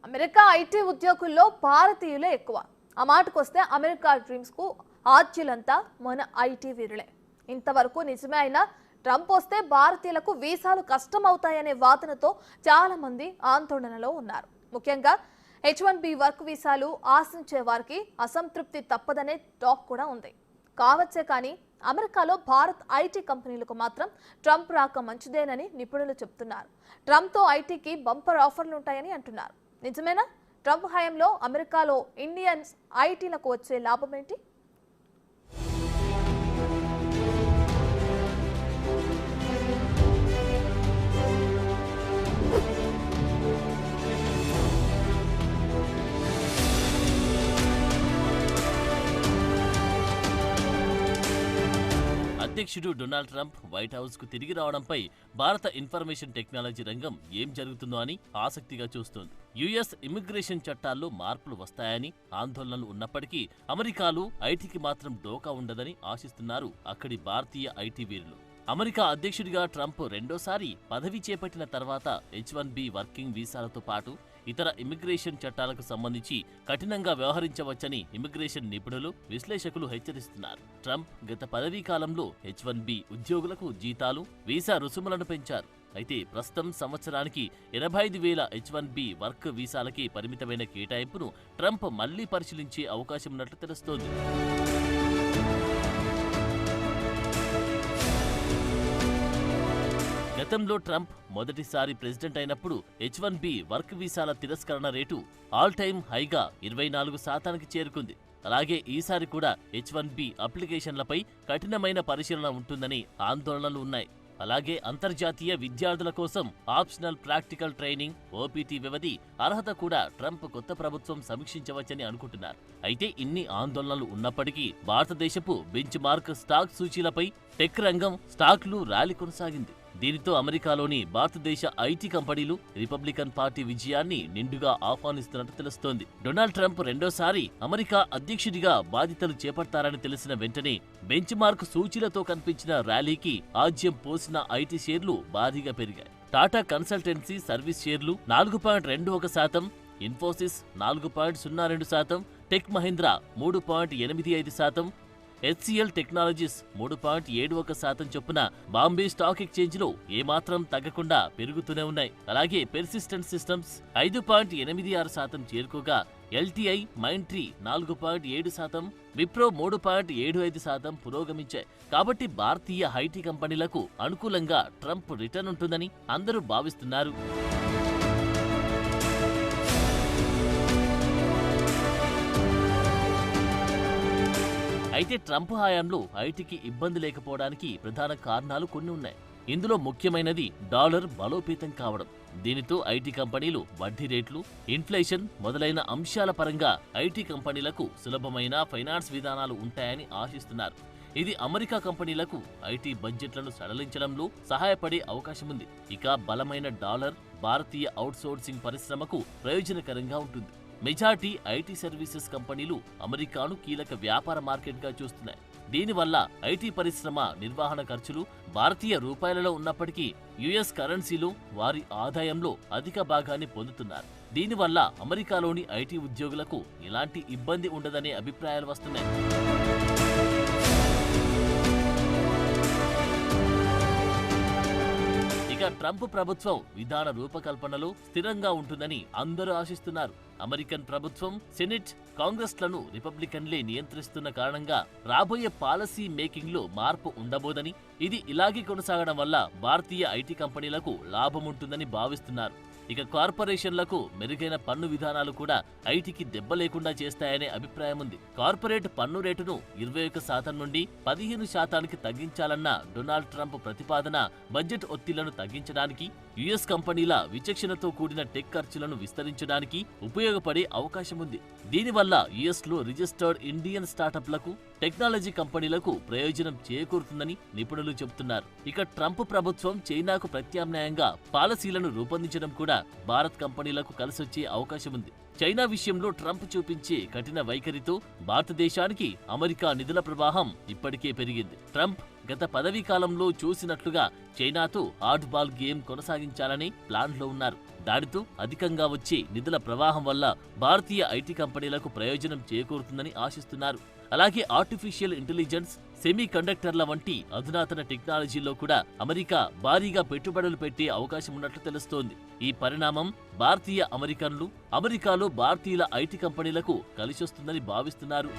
America IT ఉద్యోగుల్లో భారతీయులే ఎక్కువ. ఆ మాటకొస్తే అమెరికా డ్రీమ్స్ కు ఆద్యులంతా మన ఐటీ వీరులే. ఇంతవరకు నిజమే అయినా ట్రంప్ వస్తే భారతీయులకు వీసాలు కష్టమవుతాయనే వాదనతో చాలా మంది ఆందోళనలో ఉన్నారు. ముఖ్యంగా H1B వర్క్ వీసాలు ఆశించే వారికి అసంతృప్తి తప్పదనే టాక్ కూడా ఉంది. కావచ్చే కానీ అమెరికాలో భారత్ ఐటీ కంపెనీలకు మాత్రం ట్రంప్ రాక మంచిదేనని నిపుణులు చెబుతున్నారు. ట్రంప్తో ఐటీకి బంపర్ ఆఫర్లు ఉంటాయని అంటున్నారు. నిజమేనా? ట్రంప్ హయాంలో అమెరికాలో ఇండియన్స్ ఐటీలకు వచ్చే లాభం ఏంటి? అధ్యక్షుడు డొనాల్డ్ ట్రంప్ వైట్ హౌస్ కు తిరిగి రావడంపై భారత ఇన్ఫర్మేషన్ టెక్నాలజీ రంగం ఏం జరుగుతుందో అని ఆసక్తిగా చూస్తోంది. యుఎస్ ఇమిగ్రేషన్ చట్టాల్లో మార్పులు వస్తాయని ఆందోళనలు ఉన్నప్పటికీ అమెరికాలో ఐటీకి మాత్రం డోకా ఉండదని ఆశిస్తున్నారు అక్కడి భారతీయ ఐటీ వీరులు. అమెరికా అధ్యక్షుడిగా ట్రంప్ రెండోసారి పదవి చేపట్టిన తర్వాత H1B వర్కింగ్ వీసాలతో పాటు ఇతర ఇమిగ్రేషన్ చట్టాలకు సంబంధించి కఠినంగా వ్యవహరించవచ్చని ఇమిగ్రేషన్ నిపుణులు, విశ్లేషకులు హెచ్చరిస్తున్నారు. ట్రంప్ గత పదవీ కాలంలో H1B ఉద్యోగులకు జీతాలు, వీసా రుసుములను పెంచారు. అయితే ప్రస్తుతం సంవత్సరానికి 85,000 H1B వర్క్ వీసాలకి పరిమితమైన కేటాయింపును ట్రంప్ మళ్లీ పరిశీలించే అవకాశం ఉన్నట్లు తెలుస్తోంది. గతంలో ట్రంప్ మొదటిసారి ప్రెసిడెంట్ అయినప్పుడు H1B వర్క్ వీసాల తిరస్కరణ రేటు ఆల్ టైమ్ హైగా 24% చేరుకుంది. అలాగే ఈసారి కూడా H1B అప్లికేషన్లపై కఠినమైన పరిశీలన ఉంటుందని ఆందోళనలు ఉన్నాయి. అలాగే అంతర్జాతీయ విద్యార్థుల కోసం ఆప్షనల్ ప్రాక్టికల్ ట్రైనింగ్ OPT వ్యవధి అర్హత కూడా ట్రంప్ కొత్త ప్రభుత్వం సమీక్షించవచ్చని అనుకుంటున్నారు. అయితే ఇన్ని ఆందోళనలు ఉన్నప్పటికీ భారతదేశపు బెంచ్ మార్క్ స్టాక్ సూచీలపై టెక్ రంగం స్టాక్లు ర్యాలీ కొనసాగింది. దీనితో అమెరికాలోని భారతదేశ ఐటీ కంపెనీలు రిపబ్లికన్ పార్టీ విజయాన్ని నిండుగా ఆహ్వానిస్తున్నట్టు తెలుస్తోంది. డొనాల్డ్ ట్రంప్ రెండోసారి అమెరికా అధ్యక్షుడిగా బాధ్యతలు చేపడతారని తెలిసిన వెంటనే బెంచ్ మార్క్ సూచీలతో కనిపించిన ర్యాలీకి ఆజ్యం పోసిన ఐటీ షేర్లు భారీగా పెరిగాయి. టాటా కన్సల్టెన్సీ సర్వీస్ షేర్లు 4.21%, Infosys 4.02%, tech Mahindra 3.85%, HCL technologies 3.71% చొప్పున బాంబే స్టాక్ ఎక్స్చేంజ్లో ఏమాత్రం తగ్గకుండా పెరుగుతూనే ఉన్నాయి. అలాగే persistent systems 5.86% చేరుకోగా LTI, Mindtree 4.7%, Wipro 3.75% పురోగమించాయి. కాబట్టి భారతీయ ఐటీ కంపెనీలకు అనుకూలంగా ట్రంప్ రిటర్న్ ఉంటుందని అందరూ భావిస్తున్నారు. అయితే ట్రంప్ హయాంలో ఐటీకి ఇబ్బంది లేకపోవడానికి ప్రధాన కారణాలు కొన్ని ఉన్నాయి. ఇందులో ముఖ్యమైనది డాలర్ బలోపేతం కావడం. దీనితో ఐటీ కంపెనీలు వడ్డీ రేట్లు, ఇన్ఫ్లేషన్ మొదలైన అంశాల పరంగా ఐటీ కంపెనీలకు సులభమైన ఫైనాన్స్ విధానాలు ఉంటాయని ఆశిస్తున్నారు. ఇది అమెరికా కంపెనీలకు ఐటీ బడ్జెట్లను సడలించడంలో సహాయపడే అవకాశం ఉంది. ఇక బలమైన డాలర్ భారతీయ అవుట్సోర్సింగ్ పరిశ్రమకు ప్రయోజనకరంగా ఉంటుంది. మెజార్టీ ఐటీ సర్వీసెస్ కంపెనీలు అమెరికాను కీలక వ్యాపార మార్కెట్గా చూస్తున్నాయి. దీనివల్ల ఐటీ పరిశ్రమ నిర్వహణ ఖర్చులు భారతీయ రూపాయలలో ఉన్నప్పటికీ యుఎస్ కరెన్సీలో వారి ఆదాయంలో అధిక భాగాన్ని పొందుతున్నారు. దీనివల్ల అమెరికాలోని ఐటీ ఉద్యోగులకు ఎలాంటి ఇబ్బంది ఉండదనే అభిప్రాయాలు వస్తున్నాయి. ఇక ట్రంప్ ప్రభుత్వం విధాన రూపకల్పనలో స్థిరంగా ఉంటుందని అందరూ ఆశిస్తున్నారు. అమెరికన్ ప్రభుత్వం, సెనెట్, కాంగ్రెస్లను రిపబ్లికన్లే నియంత్రిస్తున్న కారణంగా రాబోయే పాలసీ మేకింగ్ లో మార్పు ఉండబోదని, ఇది ఇలాగే కొనసాగడం వల్ల భారతీయ ఐటీ కంపెనీలకు లాభం ఉంటుందని భావిస్తున్నారు. ఇక కార్పొరేషన్లకు మెరుగైన పన్ను విధానాలు కూడా ఐటీకి దెబ్బ లేకుండా చేస్తాయనే అభిప్రాయం ఉంది. కార్పొరేట్ పన్ను రేటును 21% నుండి 15% తగ్గించాలన్న డొనాల్డ్ ట్రంప్ ప్రతిపాదన బడ్జెట్ ఒత్తిళ్లను తగ్గించడానికి, యుఎస్ కంపెనీల విచక్షణతో కూడిన టెక్ ఖర్చులను విస్తరించడానికి ఉపయోగపడే అవకాశం ఉంది. దీనివల్ల యుఎస్ లో రిజిస్టర్డ్ ఇండియన్ స్టార్టప్లకు, టెక్నాలజీ కంపెనీలకు ప్రయోజనం చేకూరుతుందని నిపుణులు చెబుతున్నారు. ఇక ట్రంప్ ప్రభుత్వం చైనాకు ప్రత్యామ్నాయంగా పాలసీలను రూపొందించడం కూడా భారత్ కంపెనీలకు కలిసొచ్చే అవకాశం ఉంది. చైనా విషయంలో ట్రంప్ చూపించే కఠిన వైఖరితో భారతదేశానికి అమెరికా నిధుల ప్రవాహం ఇప్పటికే పెరిగింది. ట్రంప్ గత పదవీ కాలంలో చూసినట్లుగా చైనాతో హార్డ్ బాల్ గేమ్ కొనసాగించాలని ప్లాన్లో ఉన్నారు. దానితో అధికంగా వచ్చే నిధుల ప్రవాహం వల్ల భారతీయ ఐటీ కంపెనీలకు ప్రయోజనం చేకూరుతుందని ఆశిస్తున్నారు. అలాగే ఆర్టిఫిషియల్ ఇంటెలిజెన్స్, సెమీ కండక్టర్ల వంటి అధునాతన టెక్నాలజీలో కూడా అమెరికా భారీగా పెట్టుబడులు పెట్టే అవకాశం ఉన్నట్లు తెలుస్తోంది. ఈ పరిణామం భారతీయ అమెరికన్లు, అమెరికాలో భారతీయుల ఐటీ కంపెనీలకు కలిసొస్తుందని భావిస్తున్నారు.